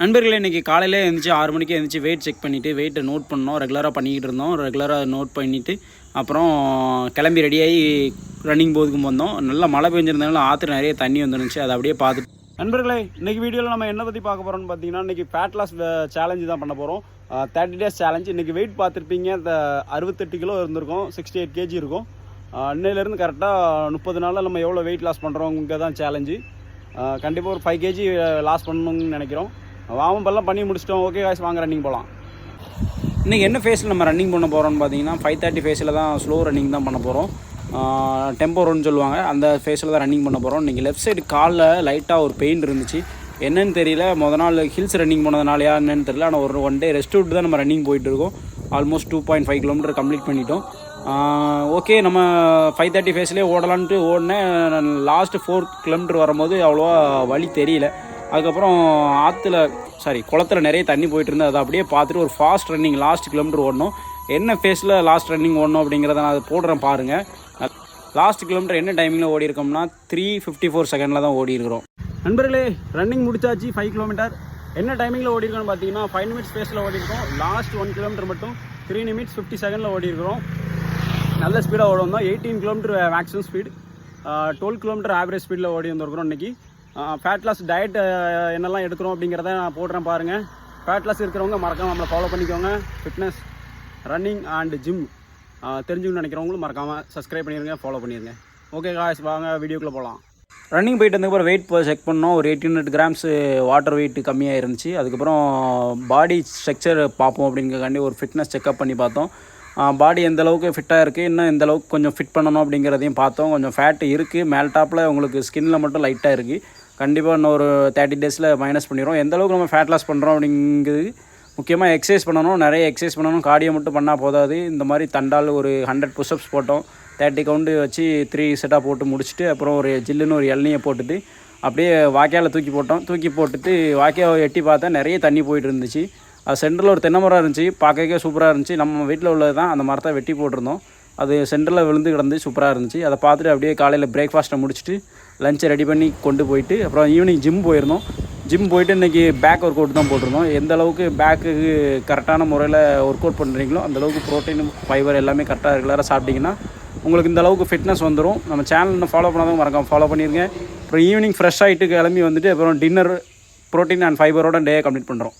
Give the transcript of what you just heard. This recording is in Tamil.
நண்பர்களே, இன்றைக்கி காலையில் எழுந்திரிச்சு 6 மணிக்கு எழுந்திரிச்சு வெயிட் செக் பண்ணிவிட்டு வெயிட்டை நோட் பண்ணோம். ரெகுலராக பண்ணிக்கிட்டு இருந்தோம். ரெகுலராக நோட் பண்ணிவிட்டு அப்புறம் கிளம்பி ரெடியாகி ரன்னிங் போதுக்கும் வந்தோம். நல்லா மழை பெஞ்சிருந்தனால ஆற்றுல நிறைய தண்ணி வந்துருந்துச்சு. அதை அப்படியே பார்த்துட்டு நண்பர்களே, இன்றைக்கி வீடியோவில் நம்ம என்ன பற்றி பார்க்க போகிறோம்னு பார்த்தீங்கன்னா, இன்றைக்கி ஃபேட் லாஸ் சேலஞ்சு தான் பண்ண போகிறோம். 30 days சேலஞ்சு. இன்றைக்கி வெயிட் பார்த்துருப்பீங்க, 68 கிலோ இருந்திருக்கும், 68 kg இருக்கும். இன்னையிலேருந்து கரெக்டாக 30 நாளில் நம்ம எவ்வளோ வெயிட் லாஸ் பண்ணுறோம், இங்கே தான் சேலஞ்சு. கண்டிப்பாக ஒரு 5 kg லாஸ் பண்ணணும்னு நினைக்கிறோம். வார்மப்பெல்லாம் பண்ணி முடிச்சிட்டோம். ஓகே காய்ஸ், வாங்க ரன்னிங் போகலாம். இன்றைக்கி என்ன ஃபேஸில் நம்ம ரன்னிங் பண்ண போகிறோம்னு பார்த்தீங்கன்னா, 5:30 ஃபேஸில் தான் ஸ்லோ ரன்னிங் தான் பண்ண போகிறோம். டெம்போ ரன்னு சொல்லுவாங்க, அந்த ஃபேஸில் தான் ரன்னிங் பண்ண போகிறோம். இன்றைக்கி லெஃப்ட் சைடு காலில் லைட்டாக ஒரு பெயின் இருந்துச்சு. என்னன்னு தெரியல, மொதல் நாள் ஹில்ஸ் ரன்னிங் போனதுனாலையா என்னன்னு தெரியல. ஆனால் ஒரு 1 day ரெஸ்ட் விட்டு தான் நம்ம ரன்னிங் போயிட்டுருக்கோம். ஆல்மோஸ்ட் 2.5 கிலோமீட்டர் கம்ப்ளீட் பண்ணிட்டோம். ஓகே, நம்ம 5:30 ஃபேஸ்லேயே ஓடலான்ட்டு ஓடினேன். லாஸ்ட்டு 4 கிலோமீட்டர் வரும்போது அவ்வளோவா வலி தெரியல. அதுக்கப்புறம் குளத்தில் நிறைய தண்ணி போயிட்டு இருந்தது. அதை அப்படியே பார்த்துட்டு ஒரு ஃபாஸ்ட் ரன்னிங் லாஸ்ட் கிலோமீட்டர் ஓடணும். என்ன ஃபேஸில் லாஸ்ட் ரன்னிங் ஓடணும் அப்படிங்கிறத நான் அதை போடுறேன் பாருங்கள். லாஸ்ட் கிலோமீட்டர் என்ன டைமிங்கில் ஓடி இருக்கோம்னா 3:54 செகண்டில் தான் ஓடி இருக்கிறோம். நண்பர்களே, ரன்னிங் முடிச்சாச்சு. 5 கிலோமீட்டர் என்ன டைமிங்கில் ஓடி இருக்கோம்னு பார்த்தீங்கன்னா 5 minutes ஃபேஸில் ஓடி இருக்கோம். லாஸ்ட் 1 கிலோமீட்டர் மட்டும் 3 minutes 50 செகண்டில் ஓடி இருக்கிறோம். நல்ல ஸ்பீடாக ஓடி வந்தோம். 18 kilometre maximum speed, 12 kilometre average ஸ்பீடில் ஓடி வந்துருக்கிறோம். இன்றைக்கி ஃபேட் லாஸ் டயட் என்னெல்லாம் எடுக்கிறோம் அப்படிங்கிறத நான் போடுறேன் பாருங்கள். ஃபேட் லாஸ் இருக்கிறவங்க மறக்காமல் நம்மளை ஃபாலோ பண்ணிக்கோங்க. ஃபிட்னஸ், ரன்னிங் அண்ட் ஜிம் தெரிஞ்சுக்கணும்னு நினைக்கிறவங்களும் மறக்காமல் சப்ஸ்கிரைப் பண்ணிடுங்க, ஃபாலோ பண்ணிடுங்க. ஓகே காய்ஸ், வாங்க வீடியோக்குள்ளே போகலாம். ரன்னிங் போயிட்டு வந்ததுக்கப்புறம் வெயிட் செக் பண்ணோம். ஒரு 1800 grams வாட்டர் வெயிட் கம்மியாக இருந்துச்சு. அதுக்கப்புறம் பாடி ஸ்ட்ரக்சர் பார்ப்போம் அப்படிங்கிறக்காண்டி ஒரு ஃபிட்னஸ் செக்அப் பண்ணி பார்த்தோம். பாடி எந்த அளவுக்கு ஃபிட்டாக இருக்குது, இன்னும் எந்த அளவுக்கு கொஞ்சம் ஃபிட் பண்ணணும் அப்படிங்கிறதையும் பார்த்தோம். கொஞ்சம் ஃபேட் இருக்குது, மேல் டாப்பில் உங்களுக்கு ஸ்கின்னில் மட்டும் லைட்டாக இருக்குது. கண்டிப்பாக இன்னும் ஒரு 30 days மைனஸ் பண்ணிடுவோம். எந்த அளவுக்கு நம்ம ஃபேட் லாஸ் பண்ணுறோம் அப்படிங்கிறது முக்கியமாக எக்ஸசைஸ் பண்ணணும். நிறைய எக்ஸசைஸ் பண்ணணும். கார்டியோ மட்டும் பண்ணால் போதாது. இந்த மாதிரி தண்டால் ஒரு 100 புஷ்அப்ஸ் போட்டோம். 30 கவுண்டு வச்சு 3 செட்டாக போட்டு முடிச்சுட்டு அப்புறம் ஒரு ஜில்லுன்னு ஒரு இளநியை போட்டுட்டு அப்படியே வாய்க்காலில் தூக்கி போட்டுட்டு வாய்க்காவை எட்டி பார்த்தா நிறைய தண்ணி போயிட்டு இருந்துச்சு. அது சென்டரில் ஒரு தென்னை மரம் இருந்துச்சு, பார்க்கவே சூப்பராக இருந்துச்சு. நம்ம வீட்டில் உள்ளது தான், அந்த மரத்தை வெட்டி போட்டிருந்தோம். அது சென்டரில் விழுந்து கிடந்து சூப்பராக இருந்துச்சு. அதை பார்த்துட்டு அப்படியே காலையில் பிரேக்ஃபாஸ்ட்டை முடிச்சுட்டு லஞ்சை ரெடி பண்ணி கொண்டு போயிட்டு அப்புறம் ஈவினிங் ஜிம் போயிருந்தோம். ஜிம் போயிட்டு இன்றைக்கி பேக் ஒர்க் அவுட் தான் போட்டிருந்தோம். எந்த அளவுக்கு பேக்குக்கு கரெக்டான முறையில் ஒர்க் அவுட் பண்ணுறீங்களோ அந்தளவுக்கு ப்ரோட்டீன், ஃபைபர் எல்லாமே கரெக்டாக ரெகுலராக சாப்பிட்டிங்கன்னா உங்களுக்கு இந்த அளவுக்கு ஃபிட்னஸ் வந்துடும். நம்ம சேனல் ஃபாலோ பண்ணாதவங்க மறக்காம ஃபாலோ பண்ணிடுங்க. அப்புறம் ஈவினிங் ஃப்ரெஷ் ஆகிட்டு கிளம்பி வந்துட்டு அப்புறம் டின்னர் ப்ரோட்டீன் அண்ட் ஃபைபரோட டே கம்ப்ளீட் பண்ணுறோம்.